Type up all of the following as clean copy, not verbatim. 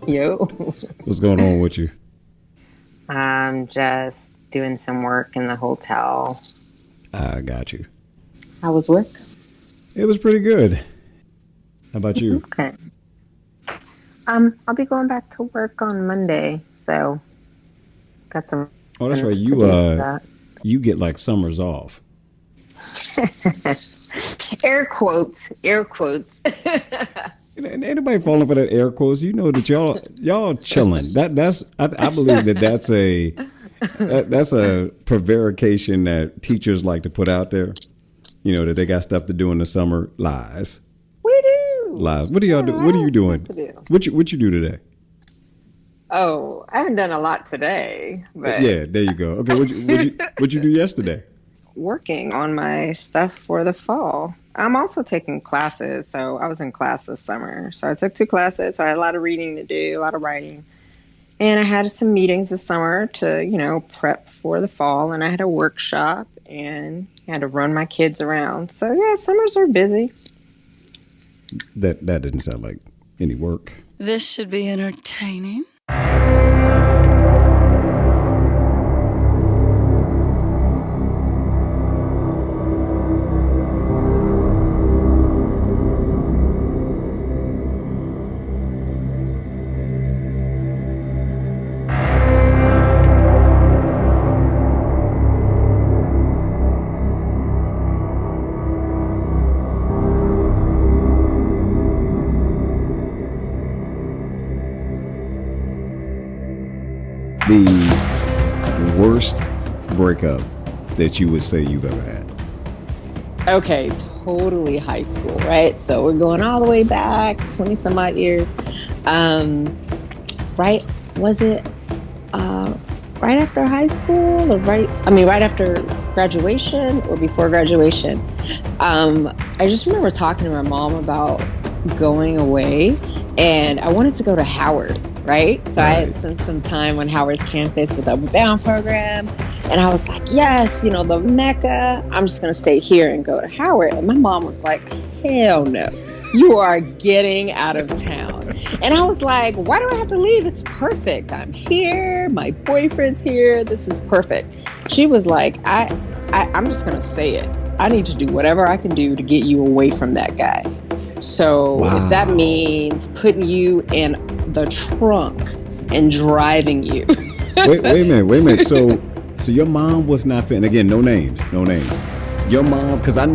Yo. What's going on with you? I'm just doing some work in the hotel. I got you. How was work? It was pretty good. How about you? Okay. I'll be going back to work on Monday, so got some Oh, that's right. work to do for that. You get like summers off. Air quotes. Air quotes. And ain't nobody falling for that air quotes. You know that y'all chilling. I believe that's a prevarication that teachers like to put out there. You know that they got stuff to do in the summer. Lies. We do. Lies. What do y'all do? What are you doing? What you do today? Oh, I haven't done a lot today, but yeah, there you go. Okay, what'd you do yesterday? Working on my stuff for the fall. I'm also taking classes, so I was in class this summer. So I took 2 classes, so I had a lot of reading to do, a lot of writing. And I had some meetings this summer to, prep for the fall, and I had a workshop and had to run my kids around. So yeah, summers are busy. That didn't sound like any work. This should be entertaining. The worst breakup that you would say you've ever had? Okay, totally high school, right? So we're going all the way back 20 some odd years. Right? Was it right after high school or right after graduation or before graduation? I just remember talking to my mom about going away, and I wanted to go to Howard. Right? So I had spent some time on Howard's campus with the Upward Bound program. And I was like, yes, the Mecca. I'm just going to stay here and go to Howard. And my mom was like, hell no. You are getting out of town. And I was like, why do I have to leave? It's perfect. I'm here. My boyfriend's here. This is perfect. She was like, I'm just going to say it. I need to do whatever I can do to get you away from that guy. So if that means putting you in the trunk and driving you. wait a minute. So your mom was not fit. And again, no names. Your mom, because I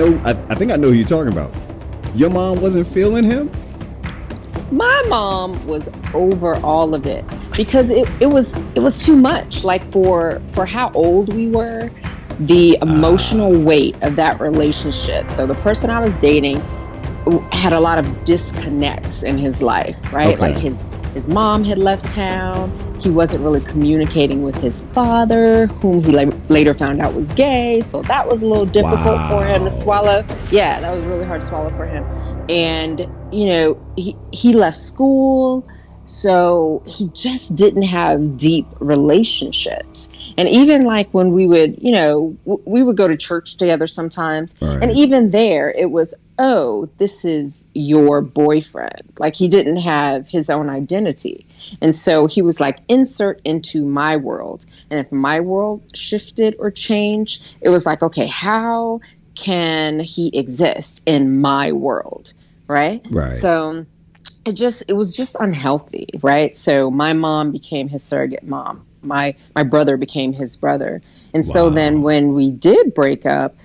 think I know who you're talking about. Your mom wasn't feeling him? My mom was over all of it because it was too much. Like for how old we were, the emotional weight of that relationship. So the person I was dating had a lot of disconnects in his life, right? Okay. Like his mom had left town. He wasn't really communicating with his father, whom he later found out was gay. So that was a little difficult for him to swallow. Yeah, that was really hard to swallow for him. And, he left school. So he just didn't have deep relationships. And even like when we would, we would go to church together sometimes. Right. And even there, it was, oh, this is your boyfriend. Like he didn't have his own identity. And so he was like, insert into my world. And if my world shifted or changed, it was like, okay, how can he exist in my world? Right. So it was just unhealthy. Right. So my mom became his surrogate mom. My brother became his brother. And so then when we did break up,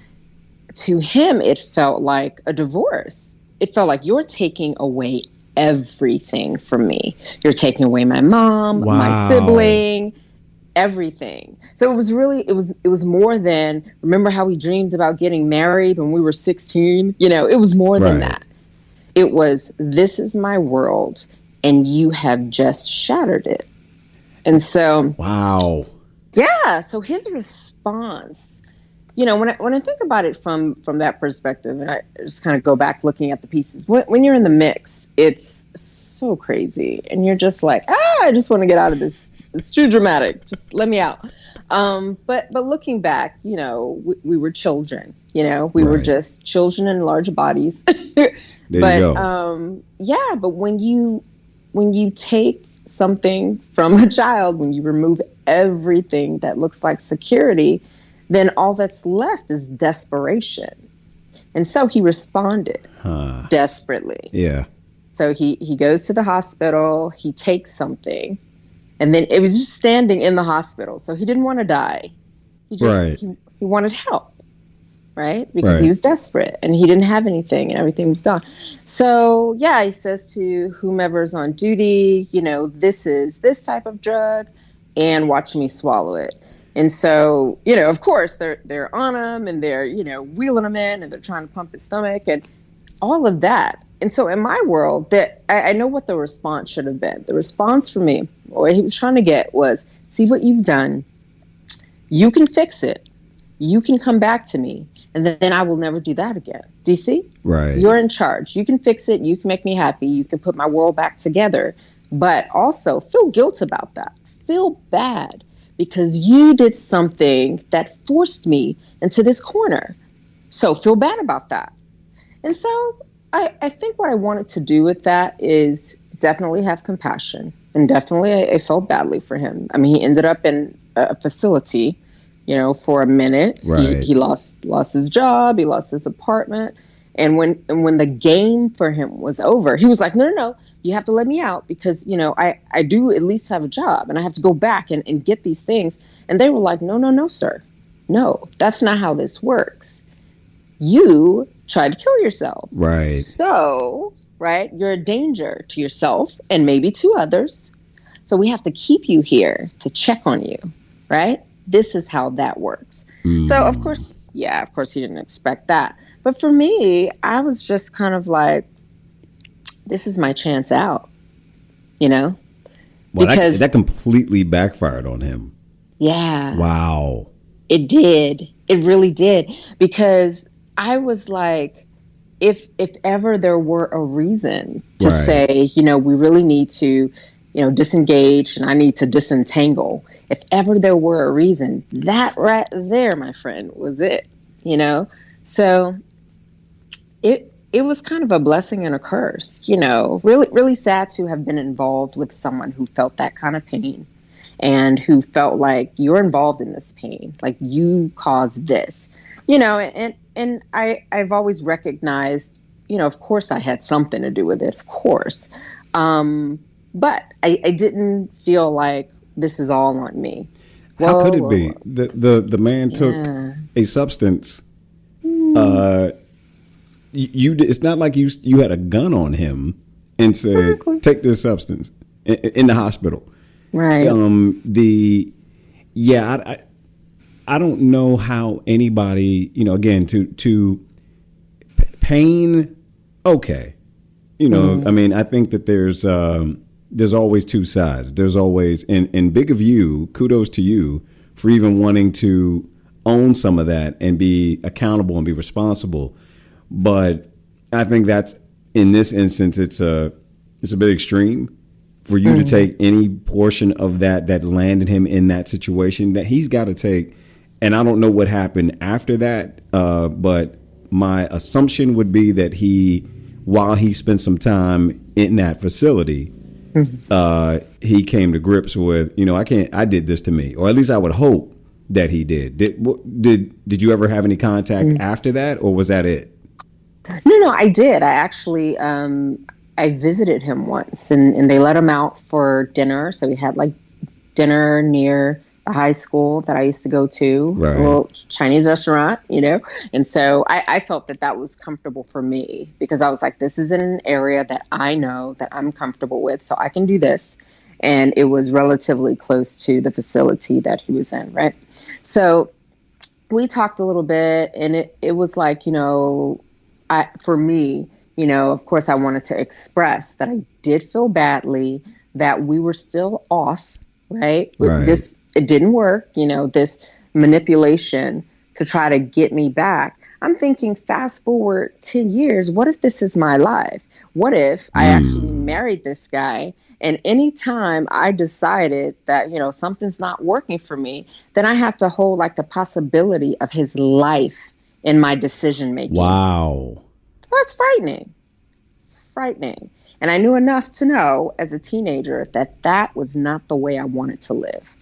to him, it felt like a divorce. It felt like you're taking away everything from me. You're taking away my mom, my sibling, everything. So it was more than, remember how we dreamed about getting married when we were 16? It was more than that. It was, this is my world and you have just shattered it. And so, yeah. So his response, when I think about it from that perspective, and I just kind of go back looking at the pieces, when you're in the mix, it's so crazy, and you're just like, I just want to get out of this. It's too dramatic. Just let me out. But looking back, we were children. We were just children in large bodies. There you go. Yeah. But when you when you take something from a child, when you remove everything that looks like security, then all that's left is desperation. And so he responded desperately. Yeah. So he goes to the hospital, he takes something, and then it was just standing in the hospital. So he didn't want to die. He wanted help, right? Because he was desperate and he didn't have anything and everything was gone. So yeah, he says to whomever's on duty, this is this type of drug and watch me swallow it. And so, of course they're on him and they're, wheeling him in and they're trying to pump his stomach and all of that. And so in my world, that I know what the response should have been. The response for me, what he was trying to get was, see what you've done. You can fix it. You can come back to me. And then I will never do that again. Do you see? Right. You're in charge. You can fix it. You can make me happy. You can put my world back together. But also feel guilt about that. Feel bad because you did something that forced me into this corner. So feel bad about that. And so I think what I wanted to do with that is definitely have compassion. And definitely I felt badly for him. I mean, he ended up in a facility, for a minute. Right. He lost his job. He lost his apartment. And when the game for him was over, he was like, no, you have to let me out because, I do at least have a job and I have to go back and get these things. And they were like, no, sir. No, that's not how this works. You tried to kill yourself. Right. So, right, you're a danger to yourself and maybe to others. So we have to keep you here to check on you, right? This is how that works. So, of course, he didn't expect that. But for me, I was just kind of like, this is my chance out, Well, because that completely backfired on him. Yeah. Wow. It did. It really did. Because I was like, if ever there were a reason to say, we really need to, disengage and I need to disentangle. If ever there were a reason, that right there, my friend, was it, So it was kind of a blessing and a curse, really, really sad to have been involved with someone who felt that kind of pain and who felt like you're involved in this pain, like you caused this, and I've always recognized, of course I had something to do with it, of course. But I didn't feel like this is all on me. How could it be? The man took a substance. It's not like you had a gun on him and said, take this substance in the hospital. Right. I don't know how anybody, again, to pain. Okay. I mean, I think that there's always two sides. There's always, and big of you, kudos to you for even wanting to own some of that and be accountable and be responsible. But I think that's, in this instance, it's a bit extreme for you to take any portion of that landed him in that situation that he's got to take. And I don't know what happened after that, but my assumption would be that while he spent some time in that facility, he came to grips with, I did this to me, or at least I would hope that he did. Did you ever have any contact after that, or was that it? No, I did. I actually, I visited him once and they let him out for dinner. So we had like dinner near the high school that I used to go to, right. A little Chinese restaurant, And so I felt that was comfortable for me because I was like, this is in an area that I know that I'm comfortable with, so I can do this. And it was relatively close to the facility that he was in, right? So we talked a little bit and it was like, for me, of course I wanted to express that I did feel badly, that we were still off, right? With this, it didn't work, this manipulation to try to get me back. I'm thinking fast forward 10 years. What if this is my life? What if I actually married this guy and anytime I decided that, something's not working for me, then I have to hold like the possibility of his life in my decision making. Wow. That's frightening. And I knew enough to know as a teenager that that was not the way I wanted to live.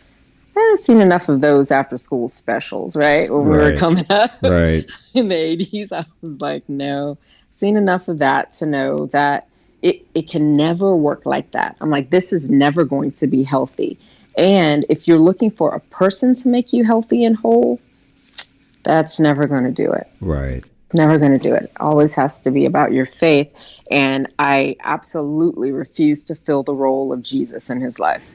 I've seen enough of those after school specials, right? When we were coming up Right. in the 80s, I was like, no, I've seen enough of that to know that it can never work like that. I'm like, this is never going to be healthy. And if you're looking for a person to make you healthy and whole, that's never going to do it. Right. It's never going to do it. It always has to be about your faith. And I absolutely refuse to fill the role of Jesus in his life.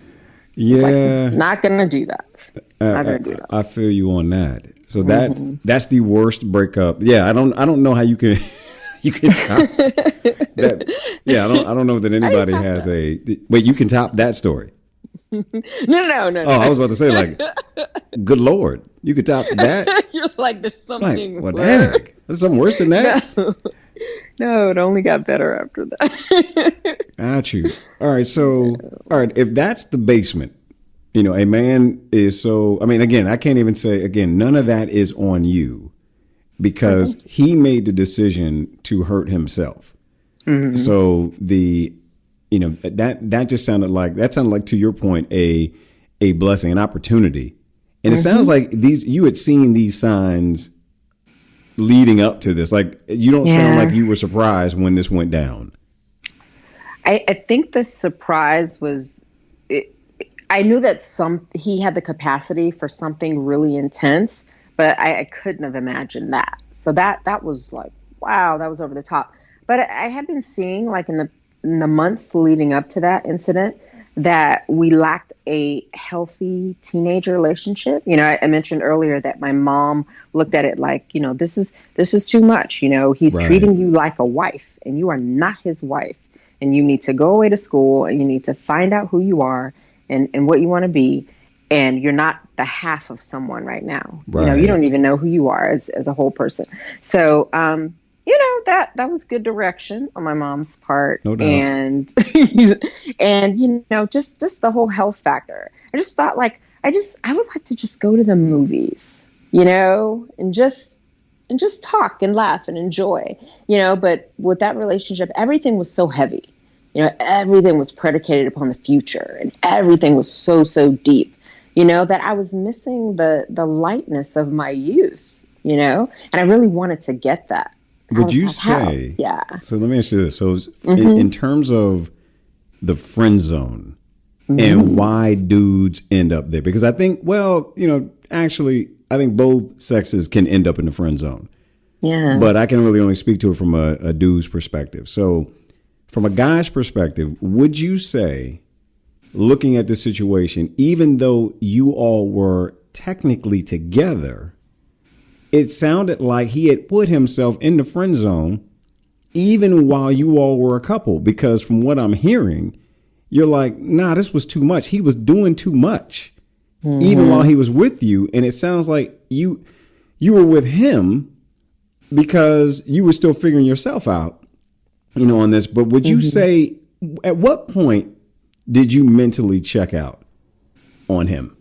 Yeah, like, not gonna do that. Not gonna do that. I feel you on that. So that's the worst breakup. Yeah, I don't know how you can top that. Yeah, I don't know that anybody has a wait. You can top that story. No. Oh, I was about to say, like, good Lord, you could top that. You're like, there's something. Like, what the heck? There's something worse than that. No, it only got better after that. Got you. All right. If that's the basement, a man is so, I mean, again, I can't even say, none of that is on you because he made the decision to hurt himself. Mm-hmm. So that just sounded like, to your point, a blessing, an opportunity. And it sounds like you had seen these signs leading up to this. Like, you don't sound like you were surprised when this went down. I think the surprise was, I knew that he had the capacity for something really intense, but I couldn't have imagined that. So that was like, wow, that was over the top. But I had been seeing, like, in the months leading up to that incident, that we lacked a healthy teenage relationship. I mentioned earlier that my mom looked at it like, this is too much. He's treating you like a wife, and you are not his wife. And you need to go away to school, and you need to find out who you are and what you want to be. And you're not the half of someone right now. Right. You don't even know who you are as a whole person. So, that was good direction on my mom's part. No doubt. And just the whole health factor. I just thought, like, I would like to just go to the movies, and just talk and laugh and enjoy, but with that relationship, everything was so heavy. Everything was predicated upon the future, and everything was so, so deep, that I was missing the lightness of my youth, and I really wanted to get that. Would you say? Yeah. So let me ask you this. So in terms of the friend zone and why dudes end up there, because I think, actually, I think both sexes can end up in the friend zone. Yeah. But I can really only speak to it from a dude's perspective. So from a guy's perspective, would you say, looking at the situation, even though you all were technically together, it sounded like he had put himself in the friend zone even while you all were a couple? Because from what I'm hearing, you're like, nah, this was too much. He was doing too much, even while he was with you. And it sounds like you were with him because you were still figuring yourself out, on this. But would you say, at what point did you mentally check out on him?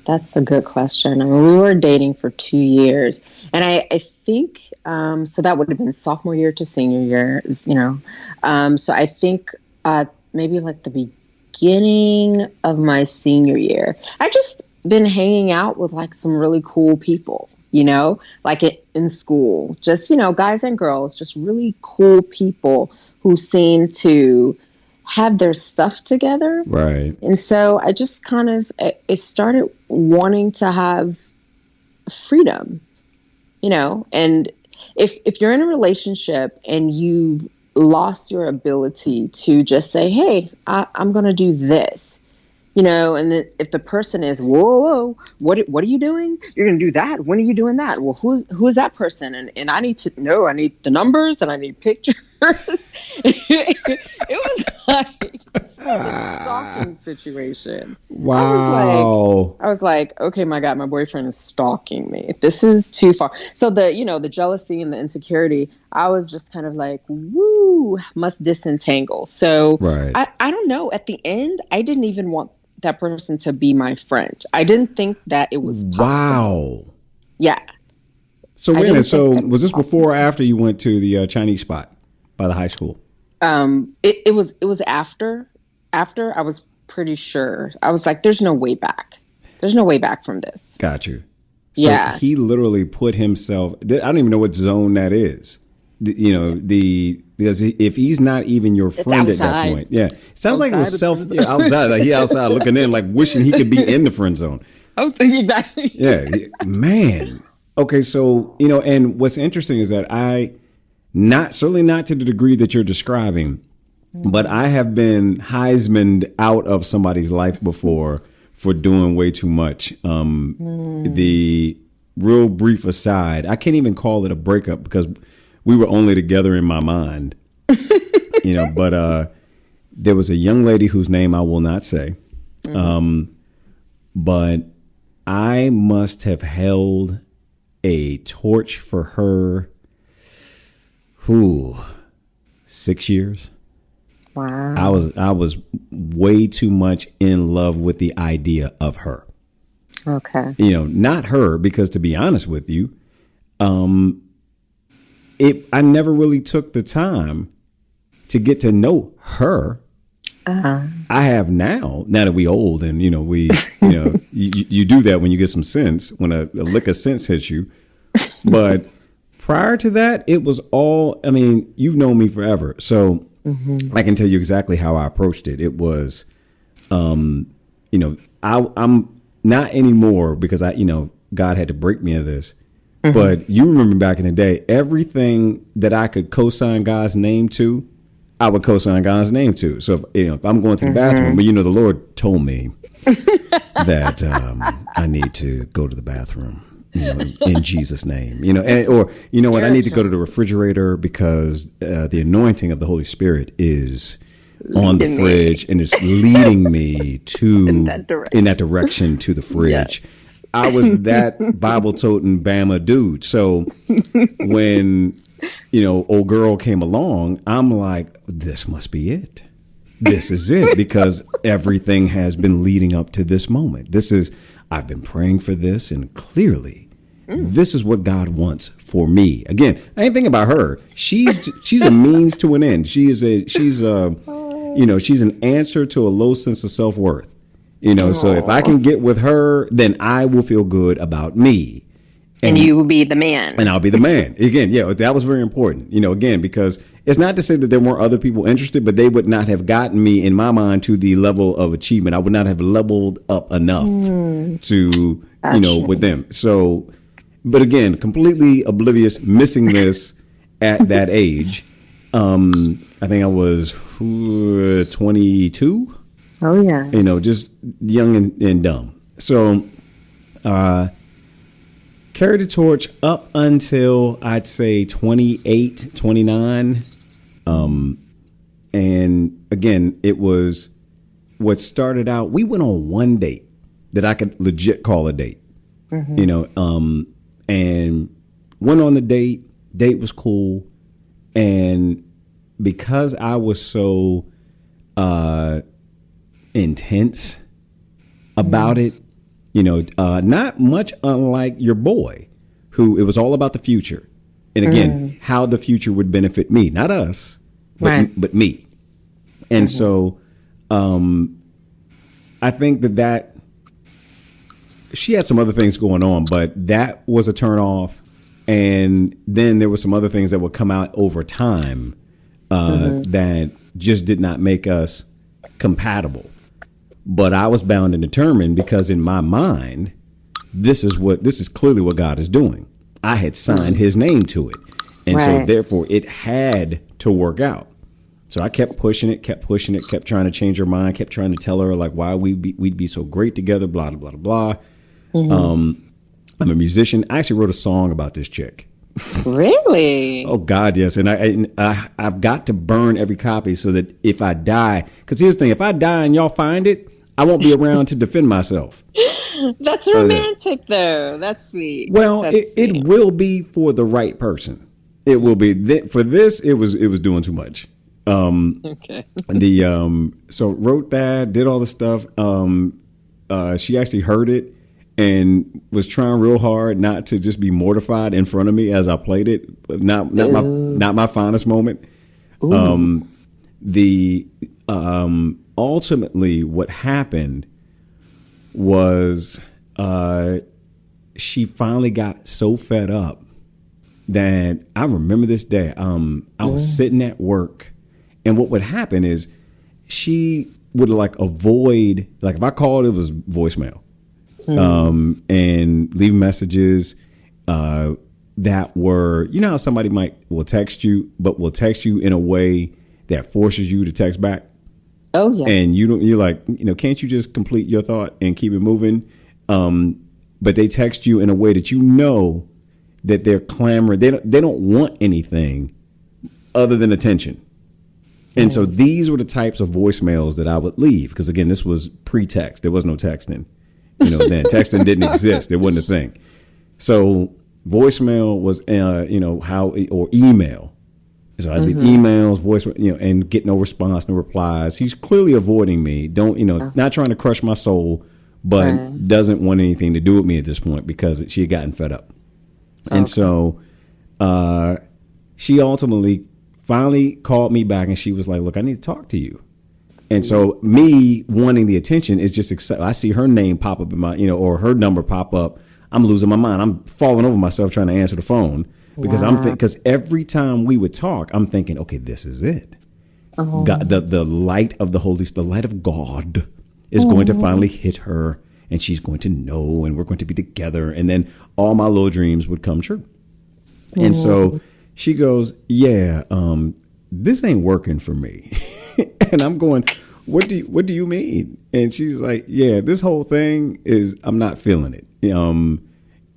That's a good question. I mean, we were dating for 2 years, and I think, so that would have been sophomore year to senior year, so I think maybe like the beginning of my senior year, I just been hanging out with like some really cool people, like in school, just, guys and girls, just really cool people who seem to have their stuff together. Right. And so I just kind of, I started wanting to have freedom, and if you're in a relationship and you've lost your ability to just say, hey, I'm going to do this, and then if the person is, whoa, what are you doing? You're going to do that. When are you doing that? Well, who is that person? And I need to know, I need the numbers and I need pictures. It was like a stalking situation. Wow. I was like, okay, my God, my boyfriend is stalking me. This is too far. So the jealousy and the insecurity, I was just kind of like, woo, must disentangle. So I don't know. At the end, I didn't even want that person to be my friend. I didn't think that it was possible. Wow. Yeah. So wait a minute. So was this before or after you went to the Chinese spot by the high school? It was after I was pretty sure. I was like, there's no way back. There's no way back from this. Got you. So Yeah. he literally put himself. I don't even know what zone that is. Because if he's not even your friend at that outside. point, yeah, it sounds like it was Outside of outside. Like he outside looking in, like wishing he could be in the friend zone. I was thinking back. Yeah, man. Okay, so and what's interesting is that certainly not to the degree that you're describing, but I have been Heismaned out of somebody's life before for doing way too much. The real brief aside, I can't even call it a breakup because we were only together in my mind, but there was a young lady whose name I will not say. But I must have held a torch for her, 6 years. Wow. I was way too much in love with the idea of her. Okay. Not her, because to be honest with you, I never really took the time to get to know her. I have now that we old and we you do that when you get some sense, when a lick of sense hits you. But prior to that, it was all, you've known me forever, so I can tell you exactly how I approached it. It was I'm not anymore, because God had to break me of this. But you remember back in the day, everything that I could co-sign God's name to, I would co-sign God's name to. So if I'm going to the bathroom, but the Lord told me that I need to go to the bathroom, in Jesus' name, or what, I need to go to the refrigerator because the anointing of the Holy Spirit is on the fridge and it's leading me to in that direction to the fridge. Yeah. I was that Bible-toting Bama dude. So when, old girl came along, I'm like, this must be it. This is it, because everything has been leading up to this moment. I've been praying for this, and clearly this is what God wants for me. Again, I ain't thinking about her. She's a means to an end. She's an answer to a low sense of self-worth. So if I can get with her, then I will feel good about me. And you will be the man. And I'll be the man. Again, that was very important. Again, because it's not to say that there weren't other people interested, but they would not have gotten me, in my mind, to the level of achievement. I would not have leveled up enough to, with them. So, but again, completely oblivious, missing this at that age. I think I was 22. Oh, yeah. Just young and dumb. So, carried the torch up until I'd say 28, 29. And again, it was what started out. We went on one date that I could legit call a date, and went on the date. Date was cool. And because I was so, intense about it, not much unlike your boy, who it was all about the future, and again, how the future would benefit me, not us, but me. And so I think that she had some other things going on, but that was a turn off. And then there were some other things that would come out over time that just did not make us compatible. But I was bound and determined, because in my mind, this is clearly what God is doing. I had signed his name to it. And so therefore it had to work out. So I kept pushing it, kept trying to change her mind, kept trying to tell her like why we'd be so great together, blah, blah, blah, blah. I'm a musician. I actually wrote a song about this chick. Really? Oh God, yes. And I've got to burn every copy so that if I die, because here's the thing, if I die and y'all find it, I won't be around to defend myself. That's romantic, though. That's sweet. Well, it will be for the right person. It will be for this. It was doing too much. Okay. So wrote that, did all the stuff. She actually heard it and was trying real hard not to just be mortified in front of me as I played it. Not my finest moment. the ultimately what happened was she finally got so fed up that I remember this day. I was sitting at work, and what would happen is she would like avoid, like if I called, it was voicemail, and leave messages that were, you know how somebody will text you, but will text you in a way that forces you to text back. Oh yeah. And you're like, can't you just complete your thought and keep it moving? But they text you in a way that that they're clamoring. They don't want anything other than attention. And so these were the types of voicemails that I would leave. Because again, this was pre-text. There was no texting. Then texting didn't exist. It wasn't a thing. So voicemail was, or email. So I leave emails, voicemail, and get no response, no replies. He's clearly avoiding me. Not trying to crush my soul, but doesn't want anything to do with me at this point because she had gotten fed up. And so she ultimately finally called me back, and she was like, look, I need to talk to you. And so me wanting the attention is just I see her name pop up in my, or her number pop up. I'm losing my mind. I'm falling over myself trying to answer the phone because because every time we would talk, I'm thinking, okay, this is it. God, the light of the the light of God is going to finally hit her, and she's going to know, and we're going to be together. And then all my little dreams would come true. And so she goes, yeah, this ain't working for me. And I'm going, what do you mean? And she's like, yeah, this whole thing I'm not feeling it.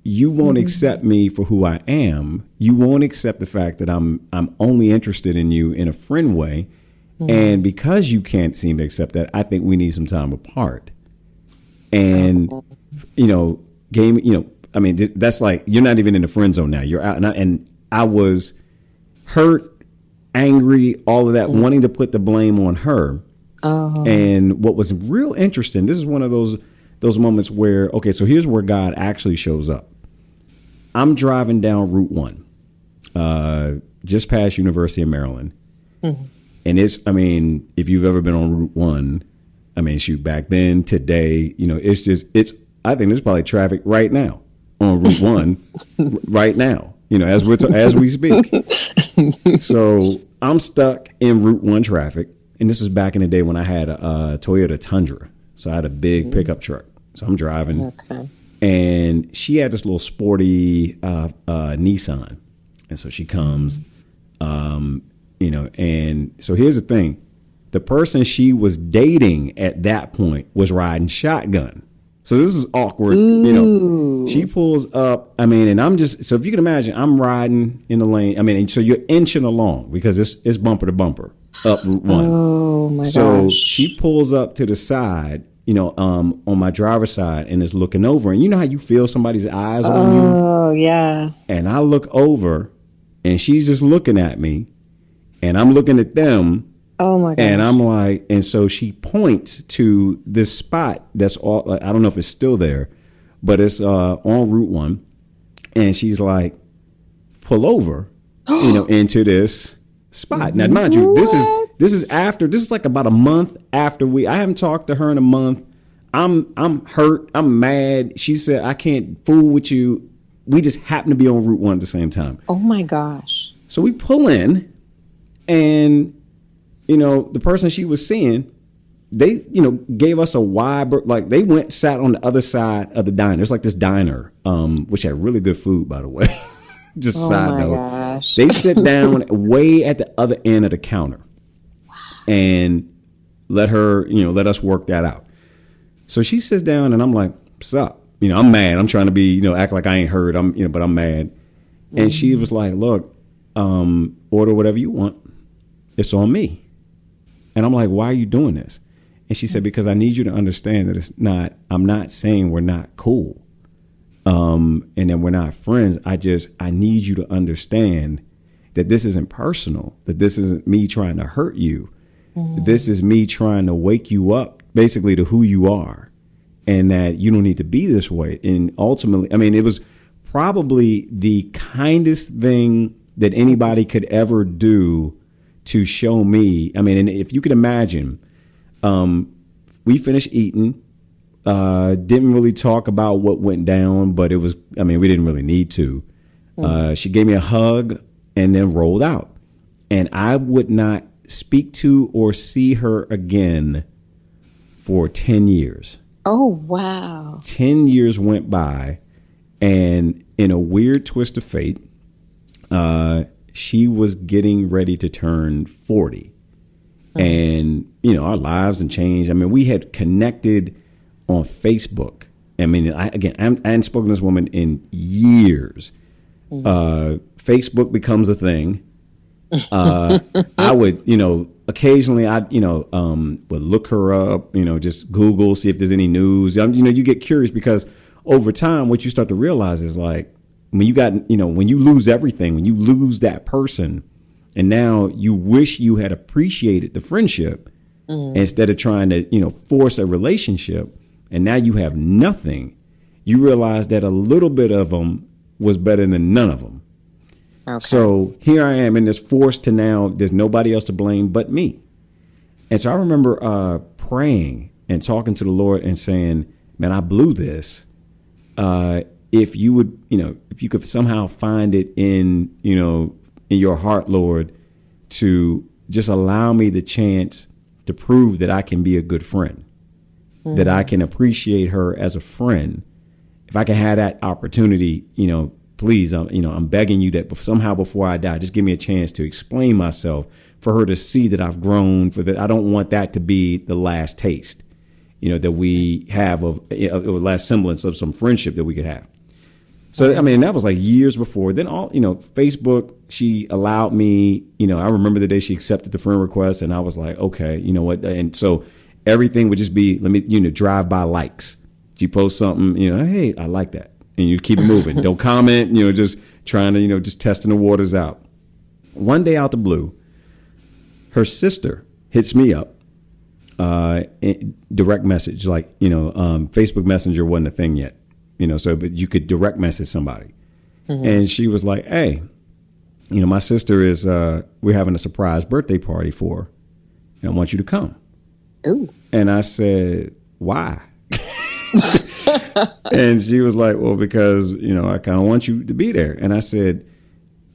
You won't accept me for who I am. You won't accept the fact that I'm only interested in you in a friend way. And because you can't seem to accept that, I think we need some time apart. And, gave me, that's like, you're not even in the friend zone now. You're out. And I was hurt, angry, all of that, wanting to put the blame on her. And what was real interesting, this is one of those moments where, okay, so here's where God actually shows up. I'm driving down Route 1, just past University of Maryland. And if you've ever been on Route 1, shoot, back then, today, I think there's probably traffic right now on Route 1 right now, as we speak. So I'm stuck in Route 1 traffic. And this was back in the day when I had a Toyota Tundra. So I had a big pickup truck. So I'm driving. And she had this little sporty Nissan. And so she comes, and so here's the thing. The person she was dating at that point was riding shotgun. So this is awkward. She pulls up. And I'm just, so if you can imagine, I'm riding in the lane. So you're inching along because it's bumper to bumper up Route 1. Oh my gosh. So she pulls up to the side, on my driver's side, and is looking over. And you know how you feel somebody's eyes on you? Oh yeah. And I look over, and she's just looking at me, and I'm looking at them. Oh my God. And I'm like, and so she points to this spot that's all, I don't know if it's still there, but it's on Route 1. And she's like, pull over, into this spot. Now, mind you, this is like about a month after I haven't talked to her in a month. I'm hurt. I'm mad. She said, I can't fool with you. We just happen to be on Route 1 at the same time. Oh my gosh. So we pull in, and the person she was seeing, they, gave us a wide, like they sat on the other side of the diner. There's like this diner, which had really good food, by the way. Just side note. Gosh. They sit down way at the other end of the counter and let us work that out. So she sits down, and I'm like, what's up? I'm mad. I'm trying to be, act like I ain't heard. But I'm mad. And she was like, look, order whatever you want. It's on me. And I'm like, why are you doing this? And she said, because I need you to understand that I'm not saying we're not cool. And that we're not friends. I need you to understand that this isn't personal, that this isn't me trying to hurt you. This is me trying to wake you up basically to who you are, and that you don't need to be this way. And ultimately, it was probably the kindest thing that anybody could ever do to show me. I mean, and if you could imagine, we finished eating, didn't really talk about what went down, but it was, I mean, we didn't really need to. She gave me a hug and then rolled out. And I would not speak to or see her again for 10 years. Oh, wow. 10 years went by, and in a weird twist of fate, she was getting ready to turn 40. And, you know, our lives had changed. I mean, we had connected on Facebook. I mean, I hadn't spoken to this woman in years. Facebook becomes a thing. I would, you know, occasionally would look her up, you know, just Google, see if there's any news. You know, you get curious because over time, what you start to realize is like when you lose everything, when you lose that person, and now you wish you had appreciated the friendship instead of trying to, you know, force a relationship. And now you have nothing. You realize that a little bit of them was better than none of them. Okay. So here I am in this forced to now, there's nobody else to blame but me. And so I remember praying and talking to the Lord and saying, man, I blew this. If you would, you know, if you could somehow find it in, you know, in your heart, Lord, to just allow me the chance to prove that I can be a good friend, that I can appreciate her as a friend. If I can have that opportunity, you know, please, I'm begging you that somehow before I die, just give me a chance to explain myself for her to see that I've grown, for that. I don't want that to be the last taste, you know, that we have of last semblance of some friendship that we could have. So, I mean, that was like years before. Then Facebook, she allowed me, you know, I remember the day she accepted the friend request and I was like, okay, you know what? And so everything would just be, let me, you know, drive by likes. She posts something, you know, hey, I like that. And you keep it moving. Don't comment, you know, just trying to, you know, just testing the waters out. One day out the blue, her sister hits me up, direct message, like, you know, Facebook Messenger wasn't a thing yet, you know, so, but you could direct message somebody. And she was like, hey, you know, my sister is, we're having a surprise birthday party for her, and I want you to come. Ooh. And I said, why? And she was like, well, because, you know, I kind of want you to be there. And I said,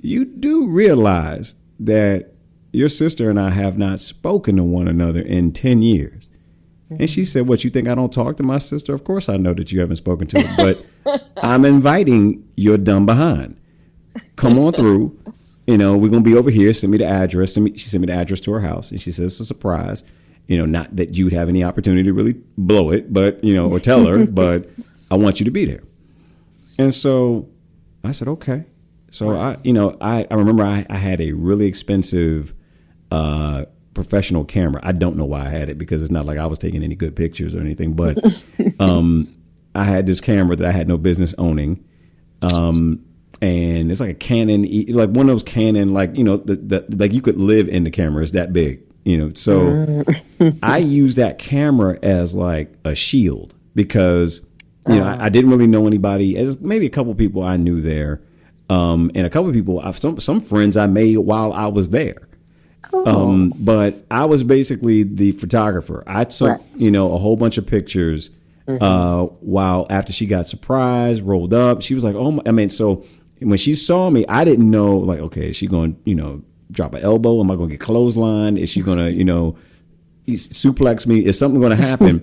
you do realize that your sister and I have not spoken to one another in 10 years. And she said, what, you think I don't talk to my sister? Of course I know that you haven't spoken to her, but I'm inviting your dumb behind. Come on through. You know, we're going to be over here. Send me the address. She sent me the address to her house. And she says it's a surprise. You know, not that you'd have any opportunity to really blow it, but, you know, or tell her, but I want you to be there. And so I said, okay. So I remember I had a really expensive professional camera. I don't know why I had it because it's not like I was taking any good pictures or anything, but I had this camera that I had no business owning. And it's like a Canon, like one of those Canon, like, you know, like you could live in the camera. It's that big. You know, so I use that camera as like a shield because, you know, I didn't really know anybody. As maybe a couple people I knew there, and a couple of people, some friends I made while I was there. But I was basically the photographer. I took, you know, a whole bunch of pictures while after she got surprised, rolled up. She was like, oh, I mean, so when she saw me, I didn't know, like, okay, is she going, you know, drop an elbow? Am I going to get clotheslined? Is she going to, you know, suplex me? Is something going to happen?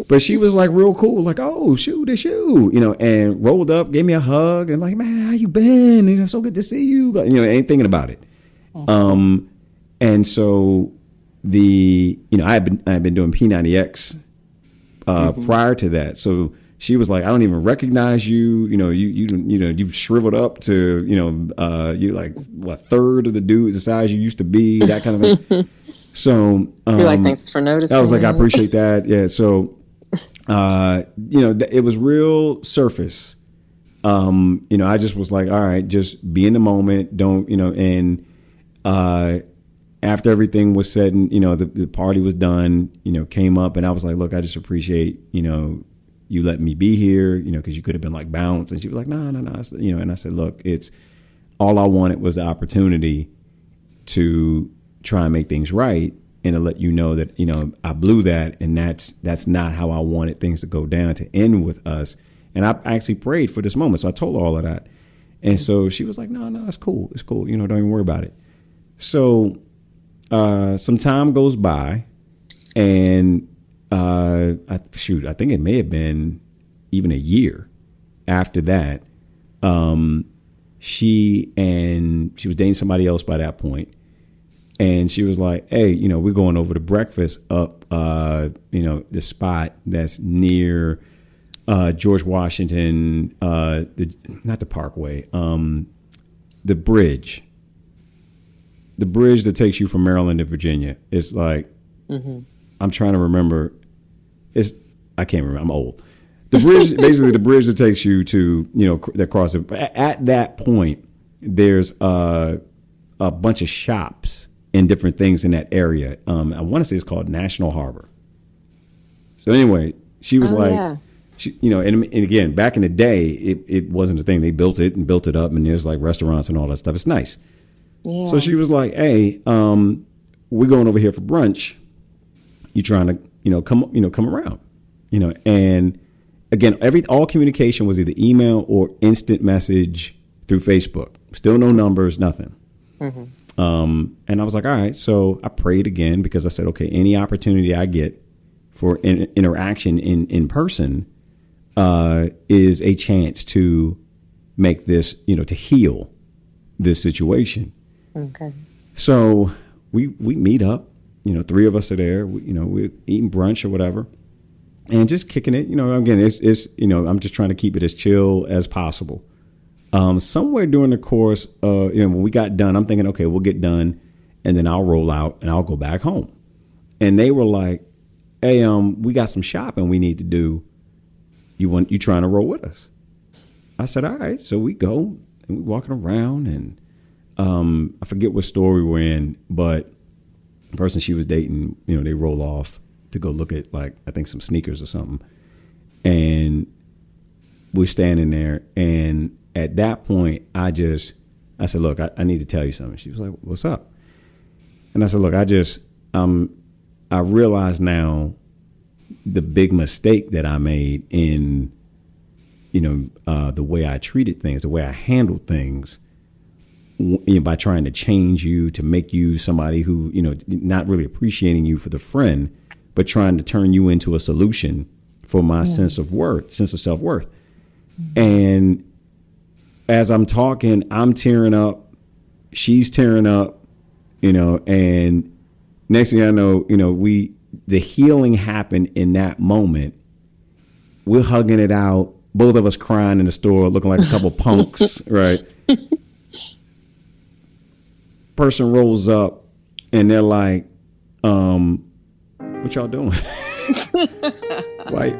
But she was like real cool, like, oh, shoot, it's you, you know, and rolled up, gave me a hug and like, man, how you been? You know, so good to see you. But, you know, ain't thinking about it. And so you know, I had been doing P90X prior to that. So she was like, I don't even recognize you. You know, you've shriveled up to, you know, you're like a third of the dude the size you used to be, that kind of thing. So you're like, thanks for noticing. I was like, I appreciate that. Yeah. So, you know, it was real surface. You know, I just was like, all right, just be in the moment. Don't, you know, and after everything was said and, you know, the party was done, you know, came up and I was like, look, I just appreciate, you know, you let me be here, you know, because you could have been like bounce. And she was like, no. You know, and I said, look, it's all I wanted was the opportunity to try and make things right and to let you know that, I blew that, and that's not how I wanted things to go down, to end with us. And I actually prayed for this moment. So I told her all of that. And so she was like, no, it's cool. It's cool. Don't even worry about it. So some time goes by, and I think it may have been even a year after that. She was dating somebody else by that point. And she was like, hey, we're going over to breakfast up, the spot that's near George Washington, not the Parkway, the bridge that takes you from Maryland to Virginia. It's like, I'm trying to remember. I can't remember. I'm old. The bridge, basically the bridge that takes you to, that cross it. At that point, there's a bunch of shops and different things in that area. I want to say it's called National Harbor. So anyway, she was she, and again, back in the day, it wasn't a thing. They built it up, and there's like restaurants and all that stuff. It's nice. Yeah. So she was like, hey, we're going over here for brunch. You trying to, come around, and again, all communication was either email or instant message through Facebook. Still no numbers, nothing. And I was like, all right. So I prayed again, because I said, okay, any opportunity I get for interaction in person is a chance to make this, to heal this situation. Okay. So we meet up, three of us are there, we're eating brunch or whatever, and just kicking it, again, it's I'm just trying to keep it as chill as possible. Somewhere during the course of, when we got done, I'm thinking, okay, we'll get done and then I'll roll out and I'll go back home. And they were like, hey, we got some shopping we need to do. You trying to roll with us? I said, all right. So we go and we walking around, and I forget what store we were in, but the person she was dating, they roll off to go look at, like, I think some sneakers or something. And we're standing there, and at that point, I said, look, I need to tell you something. She was like, what's up? And I said, look, I realize now the big mistake that I made in, the way I treated things, the way I handled things, by trying to change you, to make you somebody who, not really appreciating you for the friend, but trying to turn you into a solution for my sense of self-worth. And as I'm talking, I'm tearing up, she's tearing up, and next thing I know, the healing happened in that moment. We're hugging it out, both of us crying in the store, looking like a couple punks, right? Person rolls up and they're like, what y'all doing? Why,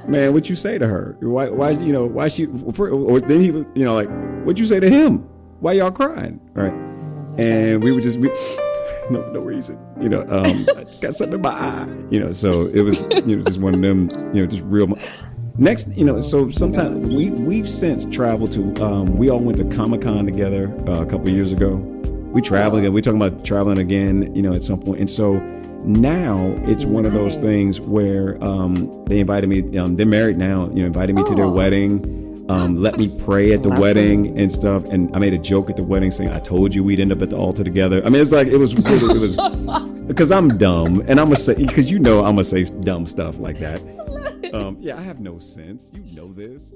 man, what you say to her? Why she, or then he was, like, what'd you say to him? Why y'all crying? Right. And we were just, no reason, I just got something in my eye, so it was, just one of them, just real. Next, so sometimes we've since traveled to, we all went to Comic-Con together a couple of years ago. We traveled again. We're talking about traveling again, at some point. And so now it's one of those things where they invited me. They're married now. Invited me to their wedding. Let me pray at the wedding and stuff. And I made a joke at the wedding saying, "I told you we'd end up at the altar together." I mean, it's like it was because I'm dumb, and I'm gonna say, because I'm gonna say dumb stuff like that. Yeah, I have no sense. You know this.